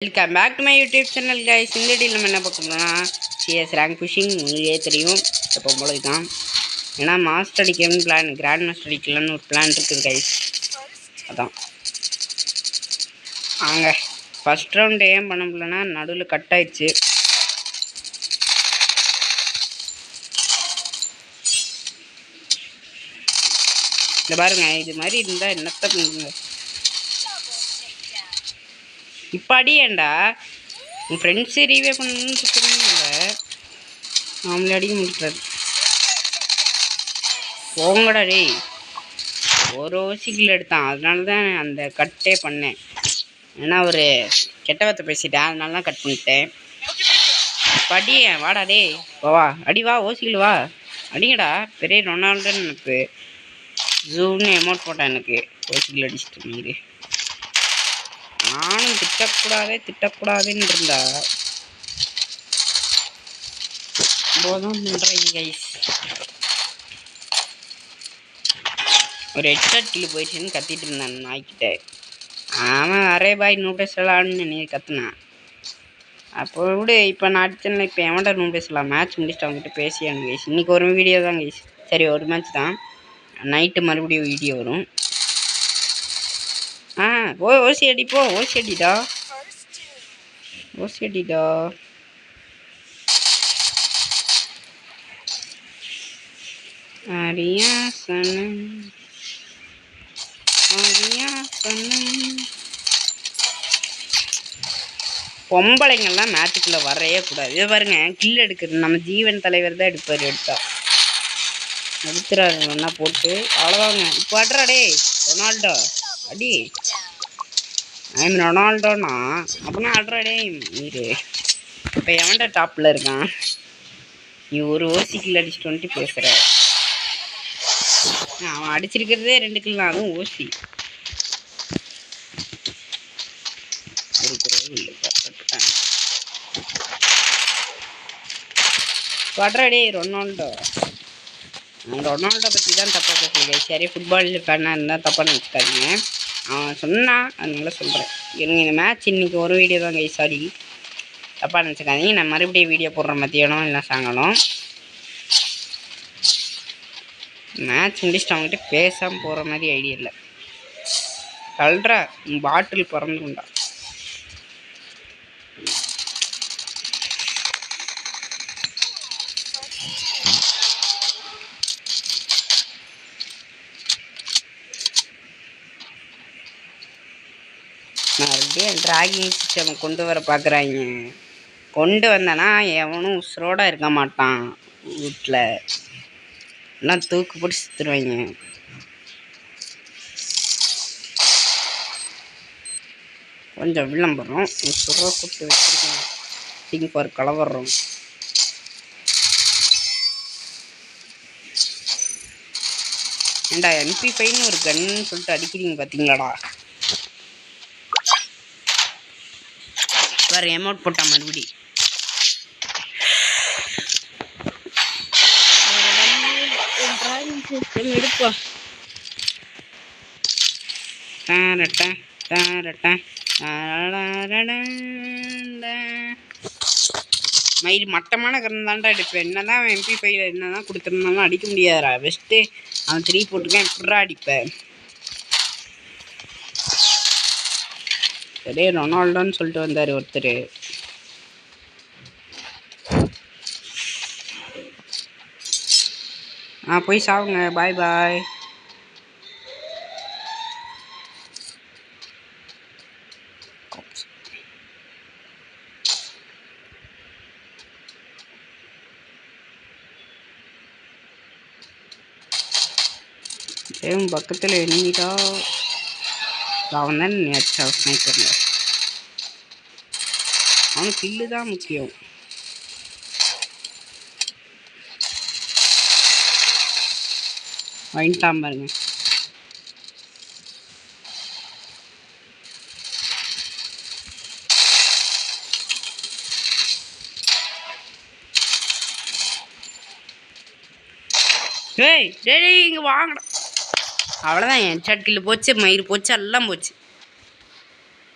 Welcome back to my YouTube channel guys. இந்த வீடியோவில் நம்ம என்ன பார்க்கணும்னா சிஎஸ் ரேங்க் புஷிங் உங்களுக்கே தெரியும் எப்போ போல தான். ஏன்னா மாஸ்டர் அடிக்கணும்னு பிளான், கிராண்ட் மாஸ்டர் அடிக்கலான்னு ஒரு பிளான் இருக்குது கைஸ். அதான் அங்கே ஃபஸ்ட் ரவுண்டு ஏன் பண்ண முடியலன்னா நடுவில் கட் ஆயிடுச்சு. இந்த பாருங்க, இது மாதிரி இருந்தால் என்னத்த பண்ணுங்க. இப்போ அடியேண்டா உன் ஃப்ரெண்ட்ஸு ரீவே பண்ணணும்னு சொல்லுங்க, நாமளே அடிக்க முடியாது. போங்கடா டேய், ஒரு ஓசிக்கில் எடுத்தான், அதனால தான் அந்த கட்டே பண்ணேன். ஏன்னா ஒரு கெட்ட வார்த்தை பேசிட்டேன், அதனால தான் கட் பண்ணிட்டேன். இப்போ அடியே வாடா டே, வா அடி, வா ஓசிக்கில் வா அடிங்கடா. பெரிய ரொனால்டோன்னு எனக்கு ஜூன்னு எமௌண்ட் போட்டேன், எனக்கு ஓசிக்கில் அடிச்சுட்டு நீரு. நானும் திட்டக்கூடாதுன்னு இருந்தா போதும் பண்ணுறேன் கைஸ். ஒரு ஹெட்ஷாட் கீழே போயிடுச்சுன்னு கத்திட்டு இருந்தான் நாய்கிட்ட. ஆமாம் அரே பாய் நூ பேசலான்னு நீ கத்துனான். அப்போ விட இப்போ நான் அடிச்சேன்ல, இப்போ எவன்டா நூ பேசலாம். மேட்ச் முடிச்சுட்டு அவங்ககிட்ட பேசியானு கைஸ். இன்றைக்கி ஒரு வீடியோ தான் கைஸ். சரி, ஒரு மேட்ச் தான், நைட்டு மறுபடியும் வீடியோ வரும். ஓசி அடிப்போ, ஓசி அடிடா. பொம்பளைங்கள்லாம் மேட்சுக்குள்ளே வரவே கூடாது. இதை பாருங்க, கில் எடுக்கிறது நம்ம ஜீவன் தலைவர் தான் எடுப்பார். எடுத்துறாரு என்ன போட்டு, அவ்வளோதாங்க. இப்போ அட்ரா டே ரொனால்டோ அடி. ஐம் ரொனால்டோனா அப்படின்னா அட்ரா டே நீரு. இப்போ எவன்டா டாப்பில் இருக்கான்? நீ ஒரு ஓசி கில் அடிச்சுட்டு வந்துட்டு பேசுகிற. அவன் அடிச்சிருக்கிறதே 2 கில் தான், அதுவும் ஓசி. ஒரு குறைவு இல்லை. பட்றாடே ரொனால்டோ. ரொனால்டோ பற்றி தான் தப்பாக பேசுகிறேன். சரி, ஃபுட்பால் ஃபேனாக இருந்தால் தப்பாக நினச்சிக்காதீங்க. அவன் சொன்னான், அதனால சொல்கிறேன். எனக்கு இந்த மேட்ச் இன்றைக்கி ஒரு வீடியோ தான் கைஸ். சாரி, தப்பாக நினச்சிக்காதீங்க. நான் மறுபடியும் வீடியோ போடுறேன் மத்தியானம் இல்லை சாயங்காலம். மேட்ச் முடிச்சுட்டு அவங்ககிட்ட பேசாமல் போகிற மாதிரி ஐடியா இல்லை. கல்றா பாட்டில் பிறந்துண்டா. மறுபடியும் ட்ராகிங் சிஸ்டம் கொண்டு வர பார்க்குறாங்க. கொண்டு வந்தேன்னா எவனும் உசுரோட இருக்க மாட்டான் வீட்டில், எல்லாம் தூக்கு போட்டு சுற்றுருவாங்க. கொஞ்சம் விளம்பரம் உசுரோட கூப்பிட்டு வச்சுருக்கேன். டிங் ஃபார் கலவரம். ஏண்டா MP5ன்னு ஒரு கன்னு சொல்லிட்டு அடிக்கிறீங்க பார்த்தீங்களாடா. வேறு எமௌண்ட் போட்டான் மறுபடி. எடுப்பா மயிறு மட்டமான கரணம் தான்டா அடிப்பேன். என்னதான் MP5 என்னதான் கொடுத்துருந்தாலும் அடிக்க முடியாதுடா. பெஸ்ட்டு அவன் 3 போட்டுருக்கேன், எப்படா அடிப்பேன். சரி, ரொனால்டோன்னு சொல்லிட்டு வந்தார் ஒருத்தர். போய் சாவுங்க, பாய் பாய். பக்கத்தில் எண்ணிட்டா அவன் தான் நேச்சா ஸ்னைப்பரில். அவனுக்கு கில்லு தான் முக்கியம். வாங்கிட்டான் பாருங்க. ஏய் டேய் இங்கே வாங்கடா. அவ்வளோதான், என் ஹெட்ஷாட் கில்லு போச்சு, மயிறு போச்சு, எல்லாம் போச்சு.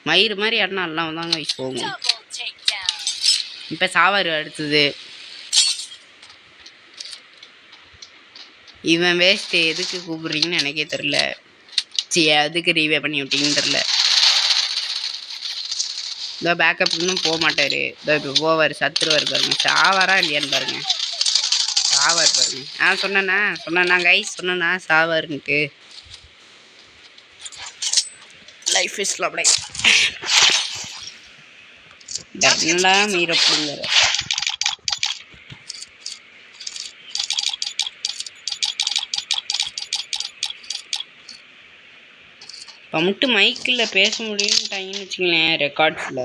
மயிறு மாதிரி ஆடினா எல்லாம் தாங்க கைஸ் போகும். இப்போ சாவார் அடுத்தது. இவன் வேஸ்ட்டு எதுக்கு கூப்பிட்றீங்கன்னு எனக்கே தெரில. சரி அதுக்கு ரீவே பண்ணி விட்டீங்கன்னு தெரில. இதோ பேக்கப் இன்னும் போக மாட்டார். இதோ இப்போ போவார், சத்துருவார் பாருங்க. சாவாரா இல்லையான்னு பாருங்க. சாவார் பாருங்க. சொன்னேண்ணா கைஸ் சொன்னேண்ணா சாவாருன்ட்டு. Life is lovely. என்னடா மீறப்புங்கிற இப்போ மட்டும் மைக்கில் பேச முடியும்ட்டாங்கன்னு வச்சுங்களேன் ரெக்கார்ட்ஸில்.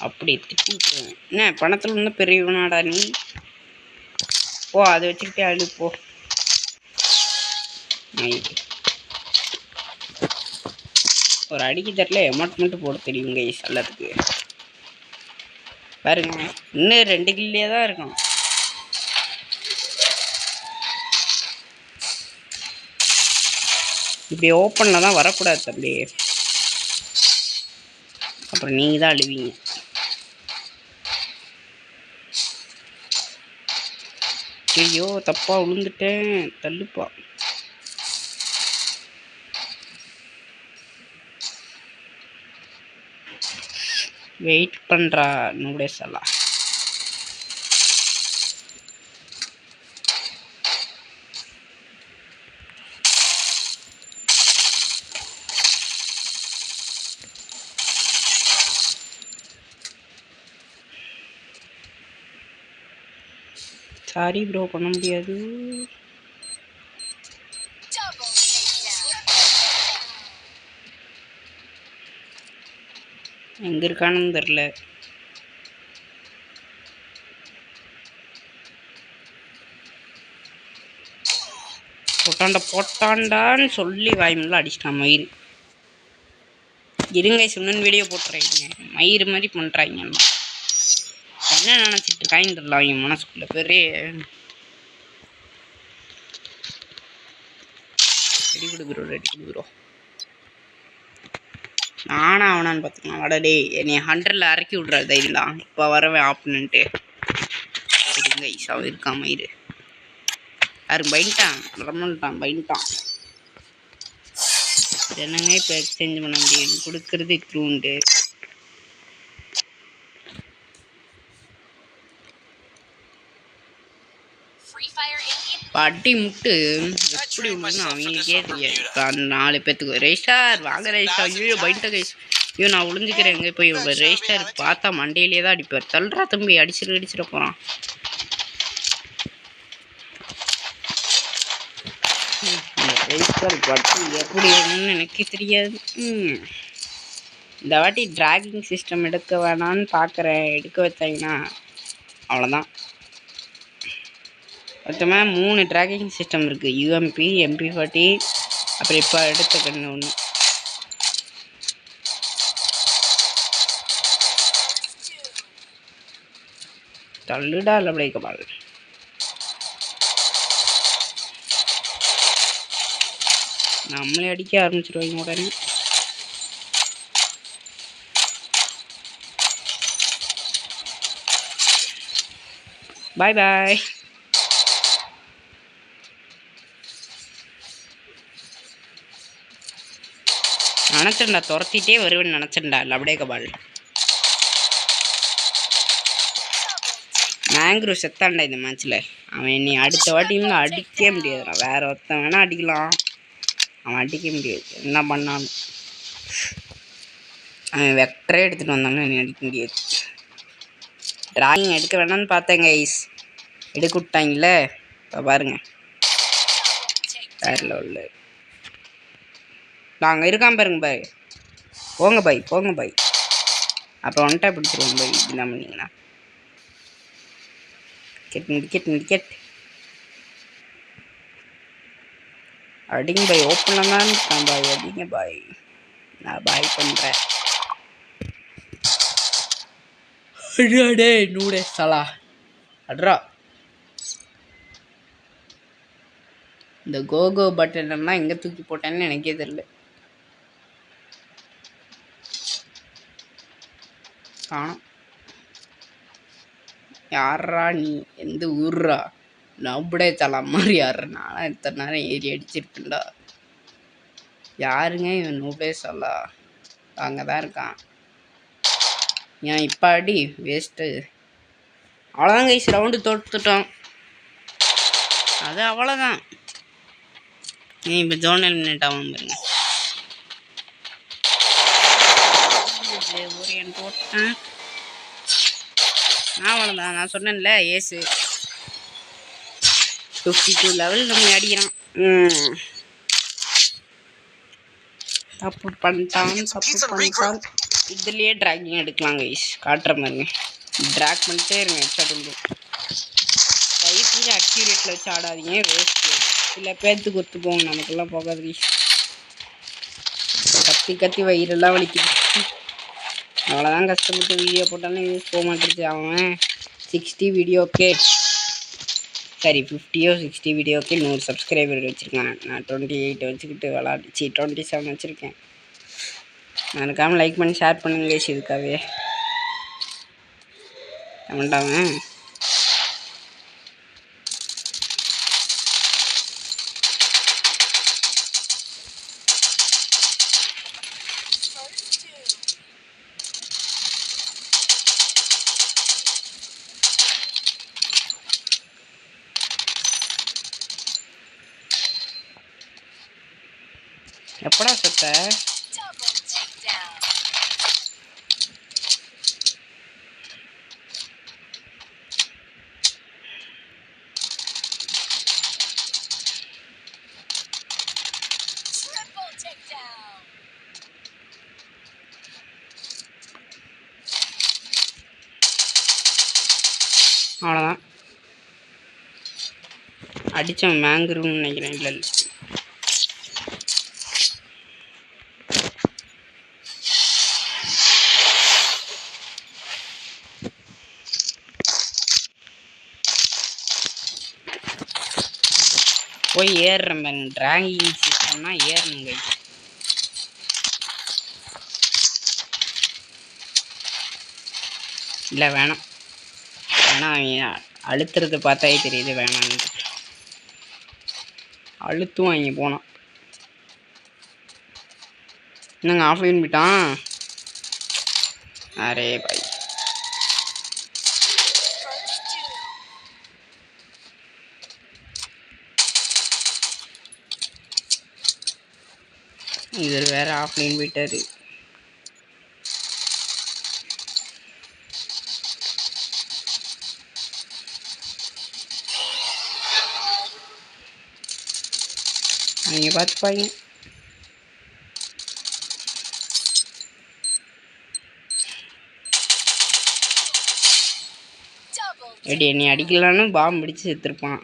அப்படி திட்டி விட்டுருவேன். என்ன பணத்தில் இருந்தால் பெரியவனாடா நீ? போ அதை வச்சுக்கிட்டே அழு போ. ஒரு அடிக்கு தரல எமௌண்ட் மட்டும் போட தெரியும் கைஸ் எல்லாத்துக்கு. பாருங்க இன்னும் 2 கில்லே தான் இருக்கும். இப்படி ஓப்பனில் தான் வரக்கூடாது தம்பி, அப்புறம் நீங்கள் தான் அழுவீங்க. ஐயோ தப்பாக விழுந்துட்டேன், தள்ளுப்பா. வெயிட் பண்ணுறா நூடேஸ் எல்லாம். சாரி ப்ரோ பண்ண முடியாது. எங்கே இருக்கான்னு தெரில. போட்டாண்டான்னு சொல்லி வாய்மெல்லாம் அடிச்சிட்டான் மயிறு. இருங்க சொன்னு வீடியோ போட்டுறாங்க. மயிறு மாதிரி பண்ணுறாங்க. என்ன நினச்சிட்டு இருக்காங்க தெரியல அவங்க மனசுக்குள்ள. பெரிய ரெடி கொடுக்குறோம். நானும் அவனான்னு பார்த்துக்கலாம். வடடே என்னை 100ல் இறக்கி விட்றாரு தைரியம் தான். இப்போ வரவேன் ஆப்னுன்ட்டு இருங்க ஈஸாவும் இருக்கான் மயிறு. யாரும் பயின்ட்டான். என்னங்க இப்போ எக்ஸ்சேஞ்ச் பண்ண முடியும்? கொடுக்கறது த்ரூண்டு. அடி முட்டு எப்படி விடணும் அவங்களுக்கே தெரியாது. இப்போ அந்த 4 பேத்துக்கு ரெஜிஸ்டார் வாங்க ரெஜிஸ்டார். ஐயோ பயின்ட்ட கைஸ். ஐயோ நான் ஒளிஞ்சிக்கிறேன். எங்கே போய் ரெஜிஸ்டார் பார்த்தா மண்டையிலே தான் அடிப்பார். தள்ளுறா தம்பி, அடிச்சிட போகிறான். ரெஜிஸ்டார் பட்டு எப்படி வேணும்னு எனக்கு தெரியாது. இந்த வாட்டி டிராகிங் சிஸ்டம் எடுக்க வேணான்னு பார்க்குறேன். எடுக்க வச்சாங்கன்னா அவ்வளோதான். மொத்தமாக 3 டிராகிங் சிஸ்டம் இருக்குது. யூஎம்பி, MP40, அப்புறம் இப்போ எடுத்த கண்ணு ஒன்று. தள்ளுடா இல்லை கபால். நம்மளே அடிக்க ஆரம்பிச்சிடுவாங்க உடனே. பாய் பாய். நினச்சேன்டா துரத்திட்டே வருவேன்னு நினச்சேன்டா. அப்படியே கபால். மேங்க்ரூ செத்தான்டா இந்த மேட்ச்சில். அவன் என்னை அடுத்த வாட்டியும் அடிக்கவே முடியாதுடா. வேற ஒருத்தன் வேணா அடிக்கலாம், அவன் அடிக்க முடியாது. என்ன பண்ணாலும் அவன் வெக்டரே எடுத்துகிட்டு வந்தாலும் என்னை அடிக்க முடியாது. டிராயிங் எடுக்க வேணான்னு பார்த்தேங்க ஐஸ், எடுக்க விட்டாங்களே. இப்போ பாருங்க வேற லெவலில். நாங்கள் இருக்கான் பாருங்க பாய். போங்க பாய். அப்புறம் ஒன்ட்டா பிடிச்சிருவோம் பாய். இப்படிதான் பண்ணிங்கன்னா முடிக்கெட் அடிங்க பாய். ஓப்பனில் தான் இருக்கான் பாய். அடிங்க பாய். நான் பாய் பண்ணுறேன். அடே நூடே சலா அட்ரா. இந்த கோகோ பட்டன் எல்லாம் எங்கே தூக்கி போட்டேன்னு எனக்கே தெரியல. காணோம். யாரா நீ? எந்த ஊர்ரா? நம்படே தலாம் மாதிரி யாரு? நானும் இத்தனை நேரம் ஏறி அடிச்சிருப்பேன்டா. யாருங்க இவன்? நூபே சொல்லா அங்கே தான் இருக்கான். ஏன் இப்போ அடி வேஸ்ட்டு. அவ்வளோதான் கைஸ், ரவுண்டு தோற்றுட்டோம். அது அவ்வளோதான். நீ இப்போ ஜோன் எலிமினேட் ஆகும் பாருங்க. ஒரு என் போட்டேன். அவ்வளோதான். நான் சொன்னேன்ல ஏசு 52 லெவல் நம்ம அடிக்கிறான். தப்பு பண்ணிட்டான். இதுலேயே ட்ராக்கிங் எடுக்கலாம் கைஸ். காட்டுற மாதிரிங்க ட்ராக் பண்ணிட்டே இருங்க. ஹெட்ஷாட் விடும். தயவு செஞ்சு அக்யூரேட்டில் வச்சு ஆடாதீங்க, வேஸ்ட்டு. சில பேர்த்துக்கு ஒத்து போங்க, நமக்கெல்லாம் போகாது கைஸ். கத்தி வயிறெல்லாம் வலிக்குது. அவ்வளோதான், கஷ்டப்பட்டு வீடியோ போட்டாலும் யூஸ் போக மாட்டேருச்சு. அவன் 60 வீடியோக்கே, சரி 50 or 60 வீடியோக்கே 100 சப்ஸ்கிரைபர் வச்சுருக்கேன். நான் 28 வச்சுக்கிட்டு 27 வச்சுருக்கேன். மறக்காமல் லைக் பண்ணி ஷேர் பண்ணுங்க கைஸ். இதுக்காகவே கமெண்டாவேன். எப்படா செத்த? அவ்வளோதான், அடித்தவன் மேங்குருன்னு நினைக்கிறேன். இல்லை போய் ஏறுறேன் பாருங்க. டிராகிங் சிஸ்டம்னா ஏறணுங்க. இல்லை வேணாம், அவன் அழுத்துறது பார்த்தாவே தெரியுது வேணான்னு. அழுத்தும் வாங்கி போனான். என்னங்க ஆஃப்லைன் போயிட்டான்? அரே பாய். இவர் வேற ஆஃப்லைன் போயிட்டாரு. அவங்க பார்த்துப்பாங்க. எப்படி என்னை அடிக்கலான்னு பாம்பு பிடிச்சி செத்துருப்பான்.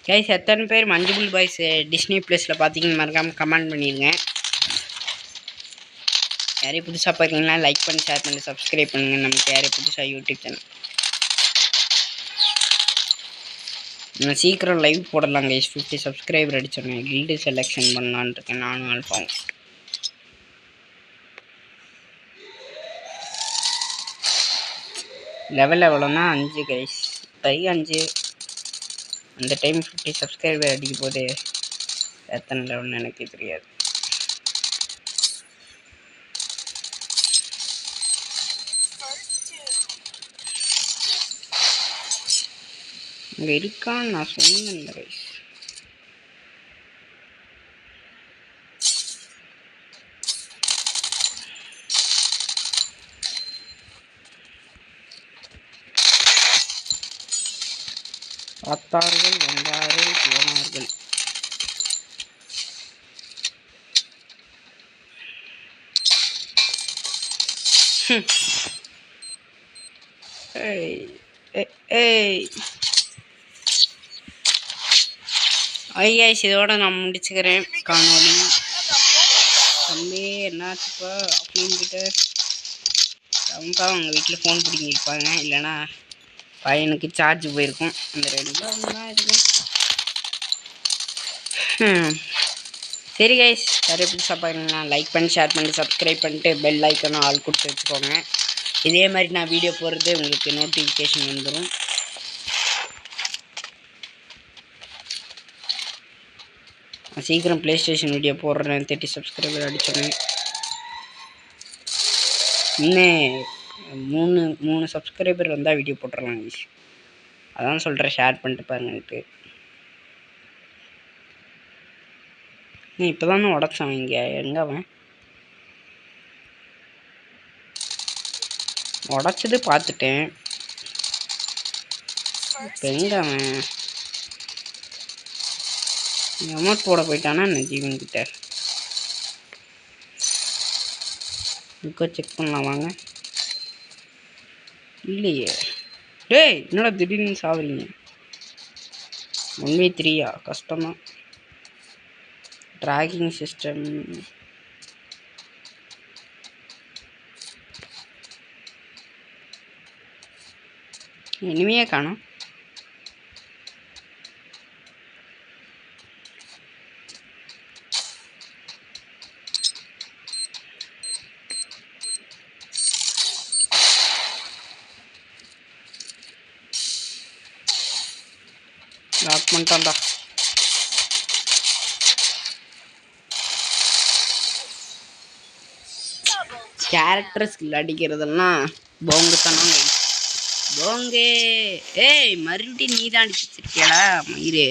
கைஸ், எத்தனை பேர் மஞ்சுபுல் பாய்ஸ் டிஸ்னி ப்ளஸில் பார்த்தீங்கன்னு மறக்காமல் கமெண்ட் பண்ணிடுங்க. யாரையும் புதுசாக பார்க்குறீங்கன்னா லைக் பண்ணி ஷேர் பண்ணி சப்ஸ்கிரைப் பண்ணுங்கள். நமக்கு யாரையும் புதுசாக யூடியூப் சேனல் நான் சீக்கிரம் லைவ் போடலாம் கைஸ். 50 சப்ஸ்கிரைபர் அடிச்சிடணும். கில்டு செலெக்ஷன் பண்ணலான்னு இருக்கேன் நானும் அல்ஃபாவும். Level எவ்வளோன்னா 5 guys. 5 அந்த டைம் 50 சப்ஸ்கிரைபர் அடிக்கும் போது எத்தனை லெவல்னு எனக்கு தெரியாது. அங்கே இருக்கான்னு நான் சொன்னேன் கைஸ். பார்த்தார்கள், வந்தார்கள், போனார்கள். ஐயாயிஸ், இதோட நான் முடிச்சுக்கிறேன் காணொலி. தம்பி என்னாச்சுப்பா அப்படின்கிட்ட ரொம்ப அவங்க வீட்டில் ஃபோன் பிடிங்கிருப்பாங்க, இல்லைன்னா பையனுக்கு சார்ஜ் போயிருக்கும். அந்த ரெண்டு தான் இருக்கும். சரி கைஸ், நிறைய புதுசாக பாருங்கன்னா லைக் பண்ணி ஷேர் பண்ணி சப்ஸ்கிரைப் பண்ணிட்டு பெல் ஐக்கனும் ஆள் கொடுத்து வச்சுக்கோங்க. இதே மாதிரி நான் வீடியோ போடுறது உங்களுக்கு நோட்டிஃபிகேஷன் வந்துடும். சீக்கிரம் ப்ளே ஸ்டேஷன் வீடியோ போடுறேன். 30 சப்ஸ்கிரைபர் அடிச்சிடுவேன். இன்னும் மூணு சப்ஸ்கிரைபர் வந்தால் வீடியோ போட்டுடலாம் கைஸ். அதான் சொல்கிறேன், ஷேர் பண்ணிட்டு பாருங்கன்ட்டு. இப்போ தானே உடச்சான். இங்கே எங்கே அவன் உடச்சது பார்த்துட்டேன். இப்போ எங்கே அவன் அமௌண்ட் போட போயிட்டானா என்ன ஜீவன்கிட்ட? இப்போ செக் பண்ணலாம் வாங்க. இல்லையே. டேய், என்னடா திடீர்னு சாவலிங்க? 1v3 கஷ்டமா? ட்ராகிங் சிஸ்டம் இனிமையே காணும். லாக் பண்ணிட்டான்டா. கேரக்டர் ஸ்கில் அடிக்கிறதெல்லாம் போங்குத்தானாங்க. போங்கே. ஏய், மறுபடியும் நீ தான் அடிச்சு வச்சிருக்கியாடா மயிறு.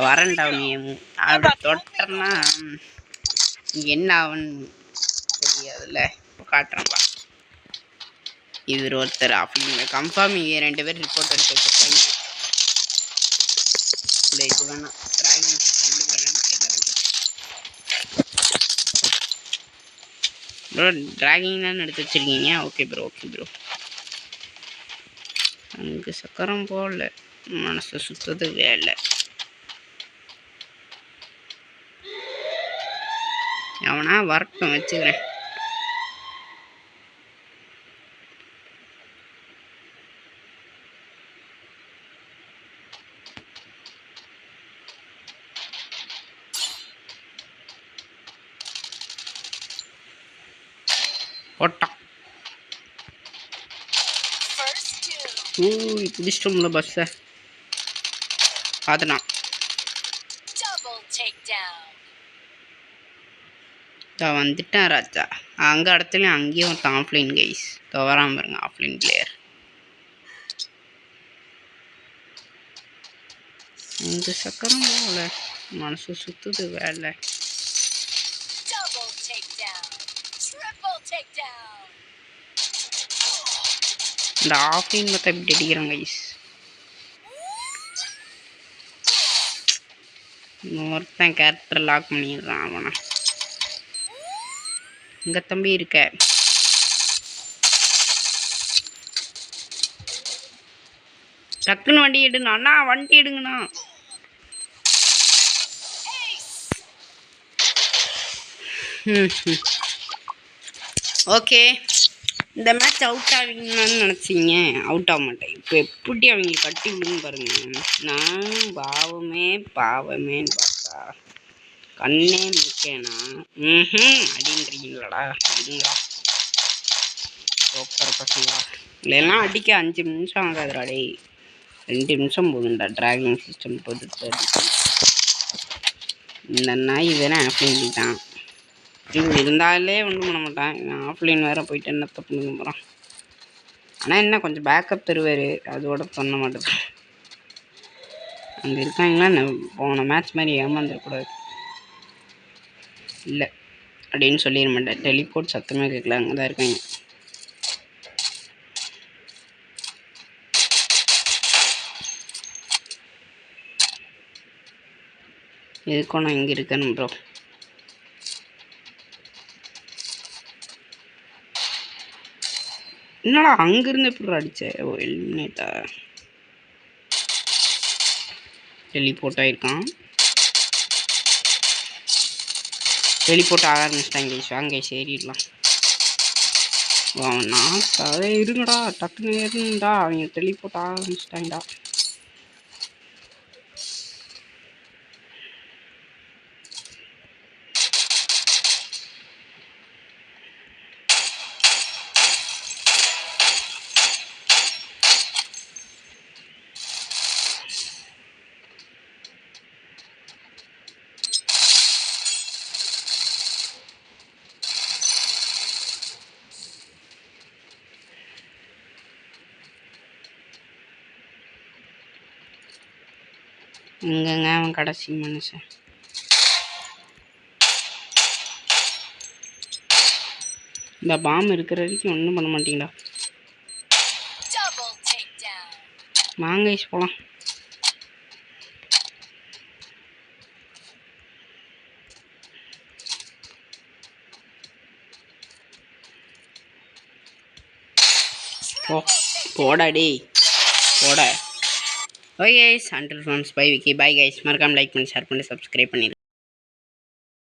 வரேன்டா. நீ அப்படி தொட்டனா இங்கே என்ன ஆகுன்னு தெரியாதுல்ல. இப்போ காட்டுறேன்ப்பா. இவர் ஒருத்தர் அப்படின்னு கன்ஃபார்ம் இங்கே 2 பேர் ரிப்போர்ட் எடுத்து வச்சுருப்பாங்க. இல்லை, இது வேணாம். ப்ரோ ட்ராகிங் தான் எடுத்து வச்சுருக்கீங்க. Okay bro, okay bro. அங்கே சக்கரம் போகல, மனசு சுத்தது வேலை. அவனா வரட்டும், வச்சுக்கிறேன். போட்டான். பிடிச்சிட்டோம்ல பஸ்ஸை. பார்த்துட்டான். வந்துட்டேன் ராஜா. அங்கே இடத்துலையும் அங்கேயும் ஆஃப்லைன் கைஸ் வராமல் பாருங்க. ஆஃப்லைன் பிளேயர் இந்த சக்கரம் போகல, மனசு சுத்துது வேலை. இந்த ஆஃப்லைன் மொத்தம் இப்படி அடிக்கிறாங்க கைஸ். ஒருத்தன் கேரக்டர் லாக் பண்ணிடுறான். அவனா இங்க தம்பி இருக்க. டக்குன்னு வண்டி எடுங்க அண்ணா, வண்டி எடுங்கண்ணா. ஓகே, இந்த மேட்ச் அவுட் ஆவீங்கன்னு நினச்சிங்க. அவுட் ஆக மாட்டேன். இப்போ எப்படி அவங்க கட்டி விடுன்னு பாருங்க. நானும் பாவமேன்னு பார்த்தா கண்ணே முக்கேனா அப்படின்றீங்களா? இருங்களா சூப்பர் பசங்களா. இல்லைன்னா அடிக்க 5 நிமிஷம் ஆகாதுடா. டே 2 நிமிஷம் போகுதுண்டா. ட்ராகிங் சிஸ்டம் போட்டு இந்த நாய் வேற ஆஃப்லைன் தான். இருந்தாலே ஒன்றும் பண்ண மாட்டான். ஆஃப்லைன் வேறு போயிட்டு என்ன தப்பு பண்ண போகிறான். ஆனால் என்ன கொஞ்சம் பேக்கப் தருவார், அதோட பண்ண மாட்டேது. அங்கே இருக்காங்களா போன மேட்ச் மாதிரி ஏமாந்துடக்கூடாது. இல்லை அப்படின்னு சொல்லிட மாட்டேன். டெலிபோர்ட் சத்தமே கேட்கல, அங்கே தான் இருக்காங்க. எதுக்கும் நான் இங்கே இருக்கேன் ப்ரோ. என்னடா அங்கிருந்து எப்படி அடிச்ச? ஓ எலிமினேட்டா. டெலிபோர்ட் ஆயிருக்கான். டெலிபோர்ட் ஆக ஆரம்பிச்சிட்டாங்க. வாங்க ஏறிடலாம். நான் கதை இருங்கடா, டக்குன்னு ஏறுங்கடா. அவங்க டெலிபோர்ட் ஆரம்பிச்சிட்டாங்கடா. இங்கங்க அவன் கடைசி மனுஷன். இந்த பாம் இருக்கிற வரைக்கும் ஒன்றும் பண்ண மாட்டீங்களா? மாங்கைஸ் போகலாம். போடா டேய் போட. Okay guys, until friends by Vicky. Bye guys. மறக்காம லைக் பண்ணி ஷேர் பண்ணி சப்ஸ்கிரைப் பண்ணிடுங்க.